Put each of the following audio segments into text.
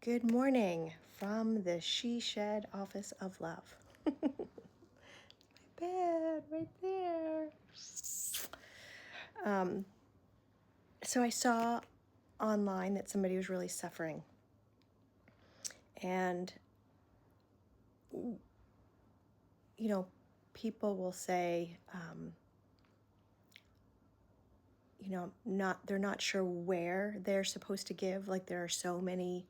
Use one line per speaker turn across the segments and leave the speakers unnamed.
Good morning from the She Shed Office of Love. My bed right there. So I saw online that somebody was really suffering. And, people will say, they're not sure where they're supposed to give. Like there are so many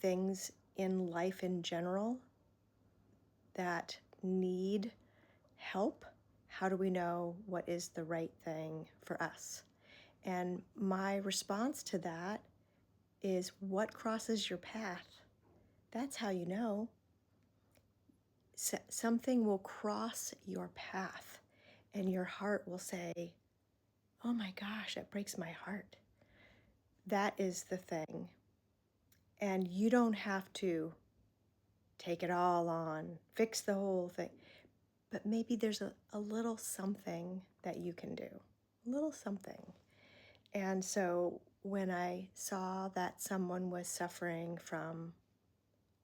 things in life in general that need help. How do we know what is the right thing for us? And my response to that is what crosses your path? That's how you know. Something will cross your path and your heart will say, oh my gosh, that breaks my heart. That is the thing. And you don't have to take it all on, fix the whole thing. But maybe there's a little something that you can do, a little something. And so when I saw that someone was suffering from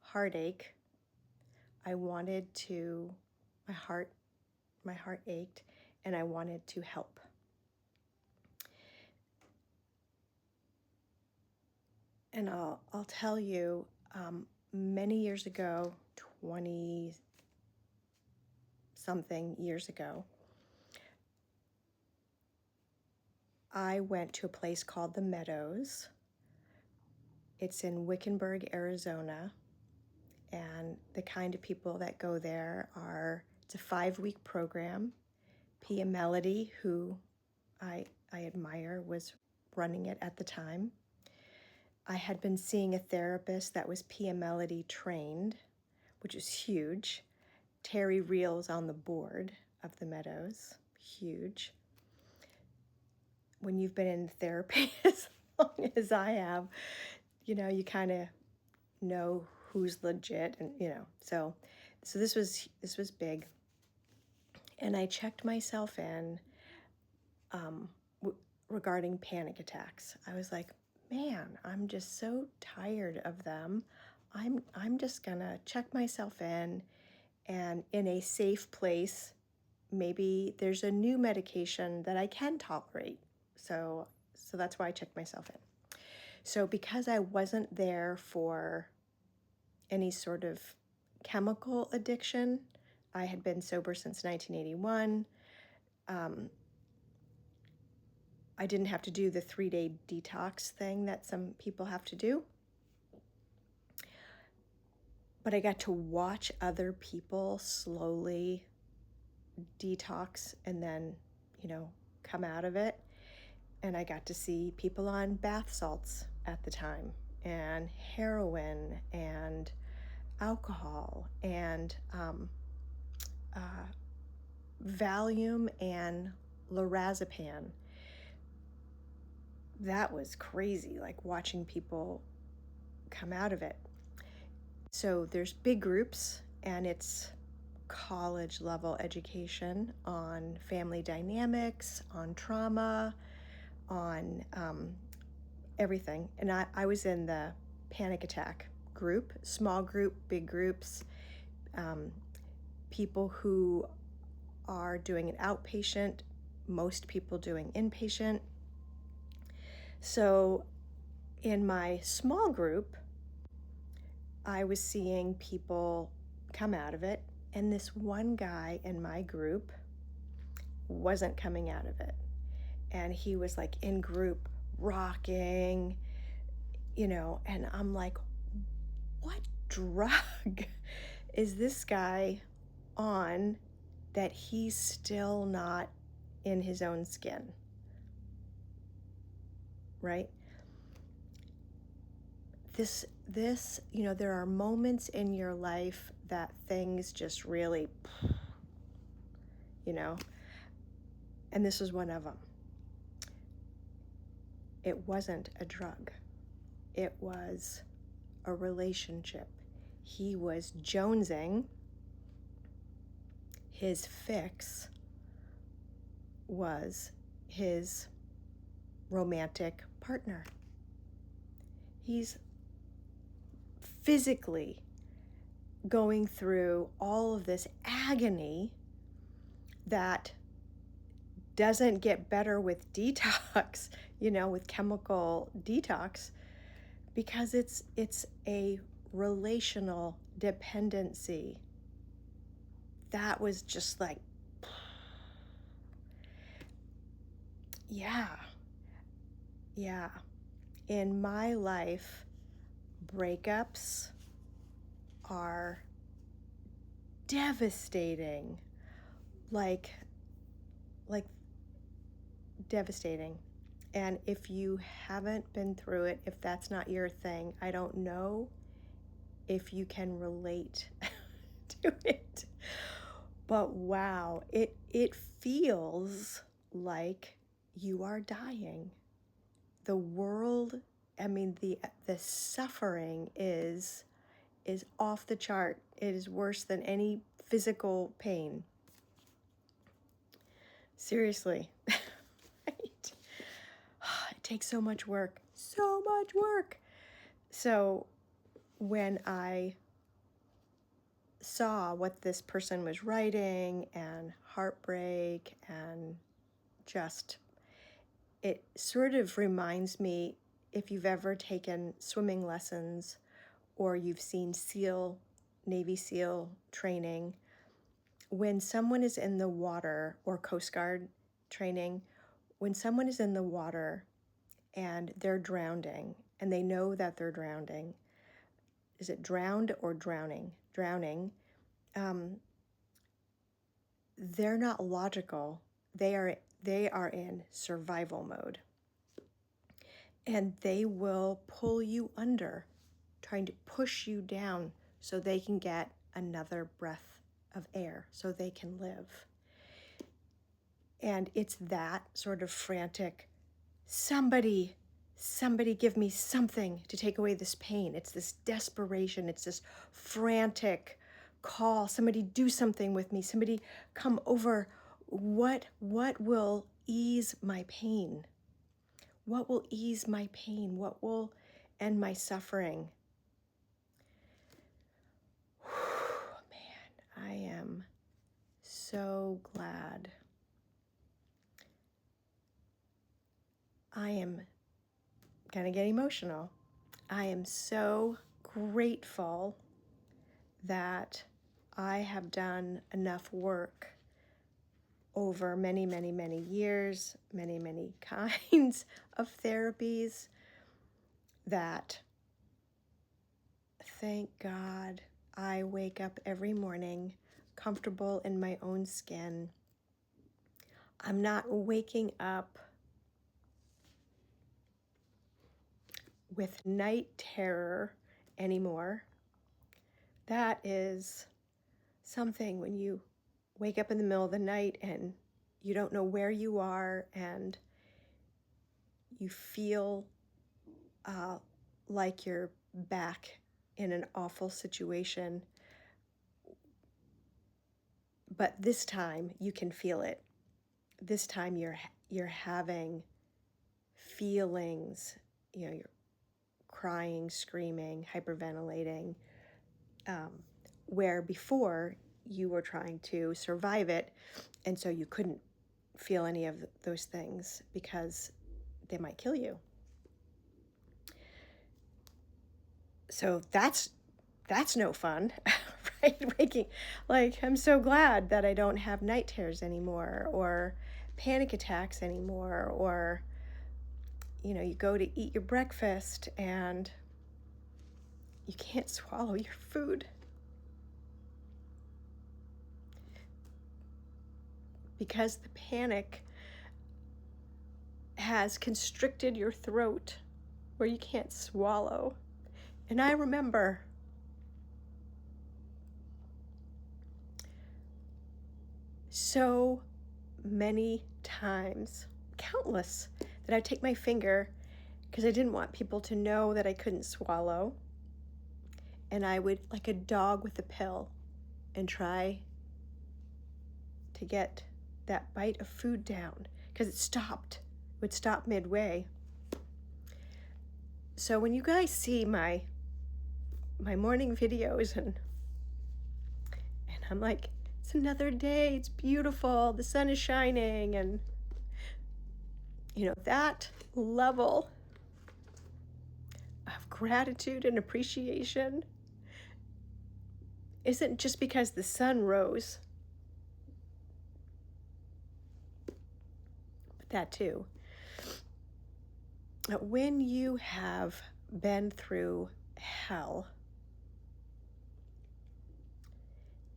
heartache, I wanted to, my heart ached, and I wanted to help. And I'll tell you, many years ago, 20-something years ago, I went to a place called the Meadows. It's in Wickenburg, Arizona. And the kind of people that go there it's a 5-week program. Pia Melody, who I admire, was running it at the time. I had been seeing a therapist that was Pia Melody trained, which is huge. Terry Reel's on the board of the Meadows, huge. When you've been in therapy as long as I have, you kind of know who's legit, and so this was big. And I checked myself in regarding panic attacks. I was like, man, I'm just so tired of them. I'm just gonna check myself in, and in a safe place, maybe there's a new medication that I can tolerate. So that's why I checked myself in. So because I wasn't there for any sort of chemical addiction, I had been sober since 1981. I didn't have to do the 3-day detox thing that some people have to do. But I got to watch other people slowly detox and then, come out of it. And I got to see people on bath salts at the time, and heroin and alcohol and Valium and lorazepam. That was crazy, like watching people come out of it. So there's big groups, and it's college level education on family dynamics, on trauma, on everything. And I was in the panic attack group, small group, big groups, people who are doing an outpatient, most people doing inpatient. So in my small group, I was seeing people come out of it, and this one guy in my group wasn't coming out of it. And he was like in group rocking, and I'm like, what drug is this guy on that he's still not in his own skin? Right? This, there are moments in your life that things just really, and this was one of them. It wasn't a drug. It was a relationship. He was jonesing. His fix was his romantic partner. He's physically going through all of this agony that doesn't get better with detox, with chemical detox, because it's a relational dependency. That was just like, yeah. In my life, breakups are devastating, like devastating. And if you haven't been through it, if that's not your thing, I don't know if you can relate to it. But wow, it feels like you are dying. The world, the suffering is off the chart. It is worse than any physical pain. Seriously. Right? It takes so much work. So when I saw what this person was writing, and heartbreak, and just, it sort of reminds me, if you've ever taken swimming lessons or you've seen Navy SEAL training, when someone is in the water, or Coast Guard training, when someone is in the water and they're drowning, and they know that they're drowning, is it drowned or drowning? Drowning. They're not logical. They are in survival mode. And they will pull you under, trying to push you down so they can get another breath of air, so they can live. And it's that sort of frantic, somebody give me something to take away this pain. It's this desperation. It's this frantic call. Somebody do something with me. Somebody come over. What will ease my pain? What will ease my pain? What will end my suffering? Man, I am so glad. I am gonna get emotional. I am so grateful that I have done enough work over many, many, many years, many, many kinds of therapies, that, thank God, I wake up every morning comfortable in my own skin. I'm not waking up with night terror anymore. That is something, when you wake up in the middle of the night and you don't know where you are, and you feel like you're back in an awful situation. But this time you can feel it. This time you're having feelings, you're crying, screaming, hyperventilating, where before you were trying to survive it, and so you couldn't feel any of those things because they might kill you. So that's no fun, right? Waking, like, I'm so glad that I don't have night terrors anymore, or panic attacks anymore, or, you go to eat your breakfast and you can't swallow your food because the panic has constricted your throat where you can't swallow. And I remember so many times, countless, that I'd take my finger, because I didn't want people to know that I couldn't swallow, and I would, like a dog with a pill, and try to get that bite of food down, because it would stop midway. So when you guys see my my morning videos, and I'm like, it's another day, it's beautiful, the sun is shining, and that level of gratitude and appreciation isn't just because the sun rose, but that too. When you have been through hell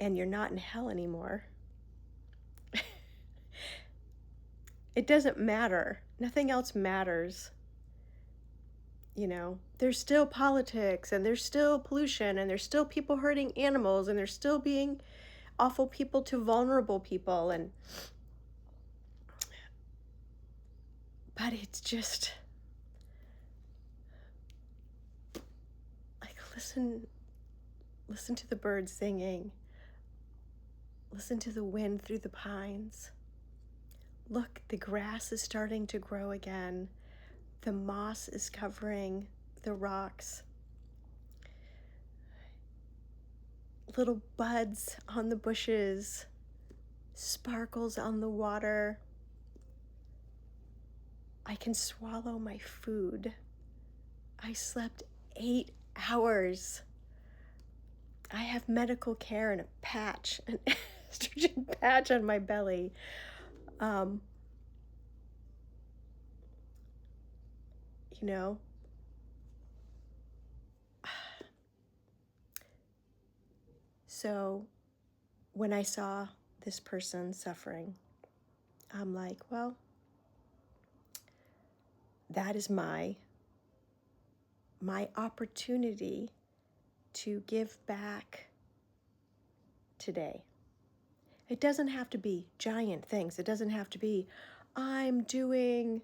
and you're not in hell anymore, it doesn't matter. Nothing else matters. There's still politics, and there's still pollution, and there's still people hurting animals, and there's still being awful people to vulnerable people, but it's just like, listen to the birds singing, listen to the wind through the pines. Look, the grass is starting to grow again. The moss is covering the rocks. Little buds on the bushes, sparkles on the water. I can swallow my food. I slept 8 hours. I have medical care and a patch, an estrogen patch on my belly. So when I saw this person suffering, I'm like, well, that is my opportunity to give back today. It doesn't have to be giant things. It doesn't have to be, I'm doing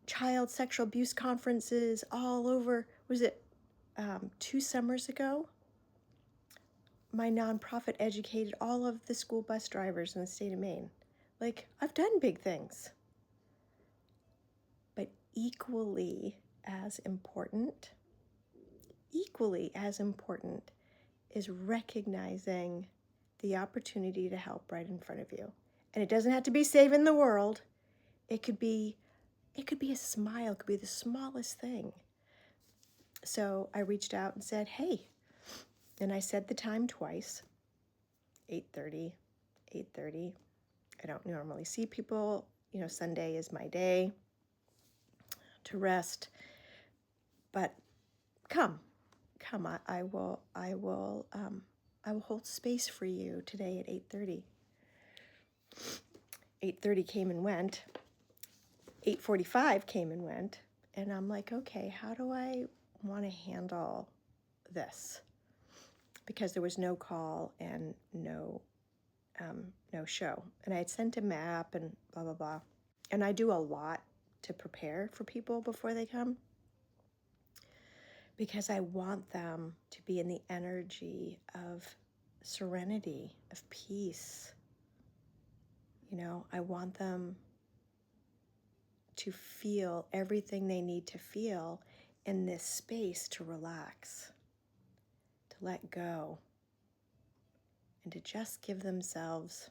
child sexual abuse conferences all over. Was it 2 summers ago? My nonprofit educated all of the school bus drivers in the state of Maine. Like, I've done big things. But equally as important is recognizing the opportunity to help right in front of you. And it doesn't have to be saving the world. It could be a smile. It could be the smallest thing. So I reached out and said, hey, and I said the time twice, 8:30. I don't normally see people. Sunday is my day to rest. But come. I will hold space for you today at 8:30. 8:30 came and went. 8:45 came and went. And I'm like, okay, how do I want to handle this? Because there was no call and no show. And I had sent a map and blah, blah, blah. And I do a lot to prepare for people before they come, because I want them to be in the energy of serenity, of peace. I want them to feel everything they need to feel in this space to relax, to let go, and to just give themselves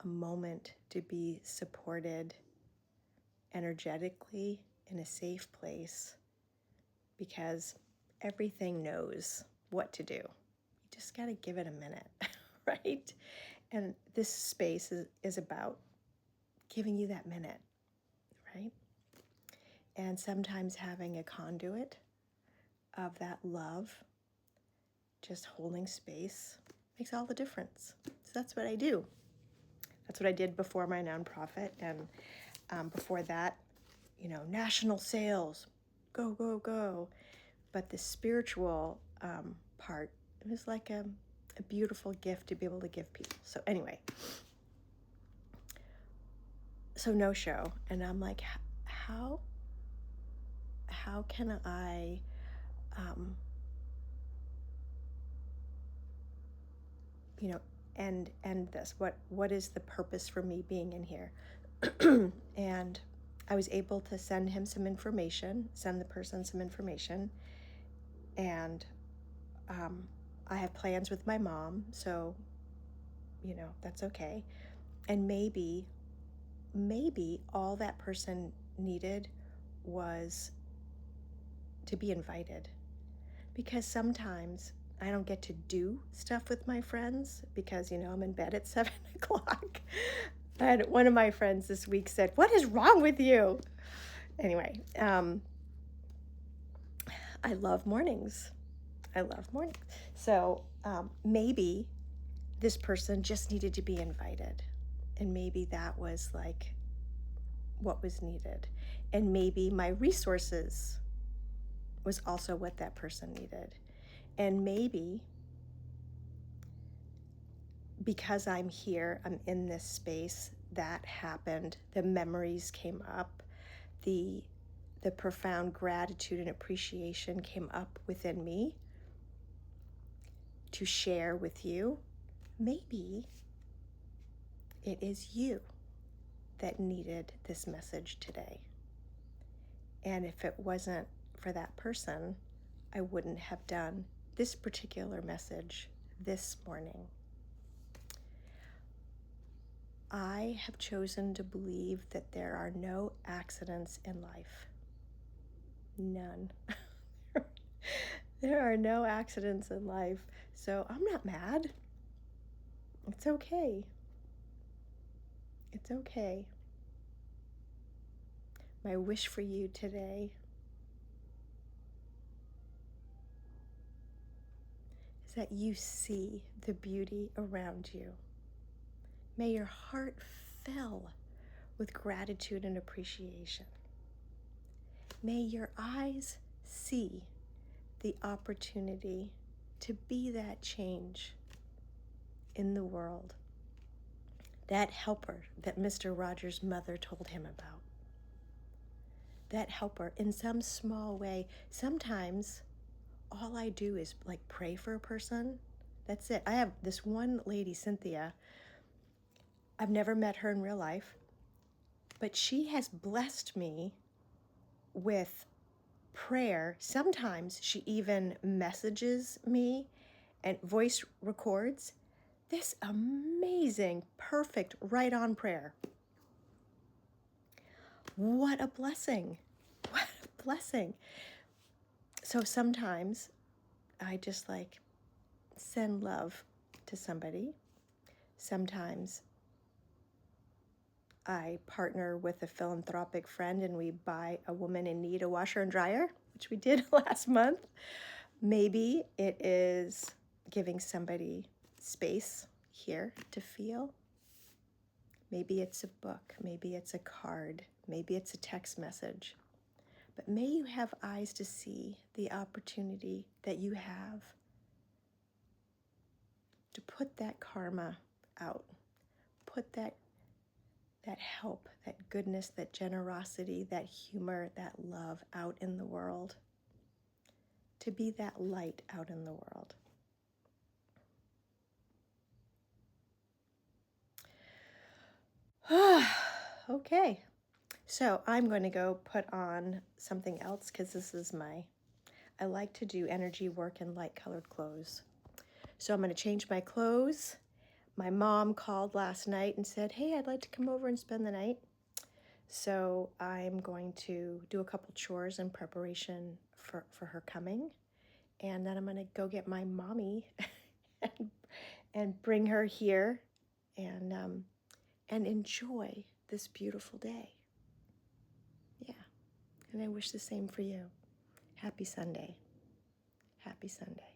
a moment to be supported energetically in a safe place, because everything knows what to do. You just got to give it a minute, right? And this space is about giving you that minute, right? And sometimes having a conduit of that love, just holding space, makes all the difference. So that's what I do. That's what I did before my nonprofit. And before that, national sales, go, go, go. But the spiritual part, it was like a beautiful gift to be able to give people. So anyway, so no show. And I'm like, how can I end this? What is the purpose for me being in here? And I was able to send the person some information, And I have plans with my mom, so, that's okay. And maybe all that person needed was to be invited. Because sometimes I don't get to do stuff with my friends because, I'm in bed at 7 o'clock. And one of my friends this week said, "What is wrong with you?" Anyway, I love mornings. So maybe this person just needed to be invited. And maybe that was like what was needed. And maybe my resources was also what that person needed. And maybe because I'm here, I'm in this space, that happened, the memories came up, the profound gratitude and appreciation came up within me to share with you. Maybe it is you that needed this message today. And if it wasn't for that person, I wouldn't have done this particular message this morning. I have chosen to believe that there are no accidents in life. None. There are no accidents in life. So I'm not mad. It's okay. It's okay. My wish for you today is that you see the beauty around you. May your heart fill with gratitude and appreciation. May your eyes see the opportunity to be that change in the world, that helper that Mr. Rogers' mother told him about. That helper in some small way. Sometimes all I do is like pray for a person. That's it. I have this one lady, Cynthia. I've never met her in real life, but she has blessed me with prayer. Sometimes she even messages me and voice records this amazing, perfect, right on prayer. What a blessing. What a blessing. So sometimes I just like send love to somebody. Sometimes I partner with a philanthropic friend and we buy a woman in need a washer and dryer, which we did last month. Maybe it is giving somebody space here to feel. Maybe it's a book, maybe it's a card, maybe it's a text message. But may you have eyes to see the opportunity that you have to put that karma out, put that help, that goodness, that generosity, that humor, that love out in the world, to be that light out in the world. Okay, so I'm going to go put on something else because this is I like to do energy work in light colored clothes. So I'm going to change my clothes. My mom called last night and said, "Hey, I'd like to come over and spend the night." So I'm going to do a couple chores in preparation for her coming. And then I'm going to go get my mommy and bring her here and enjoy this beautiful day. Yeah. And I wish the same for you. Happy Sunday. Happy Sunday.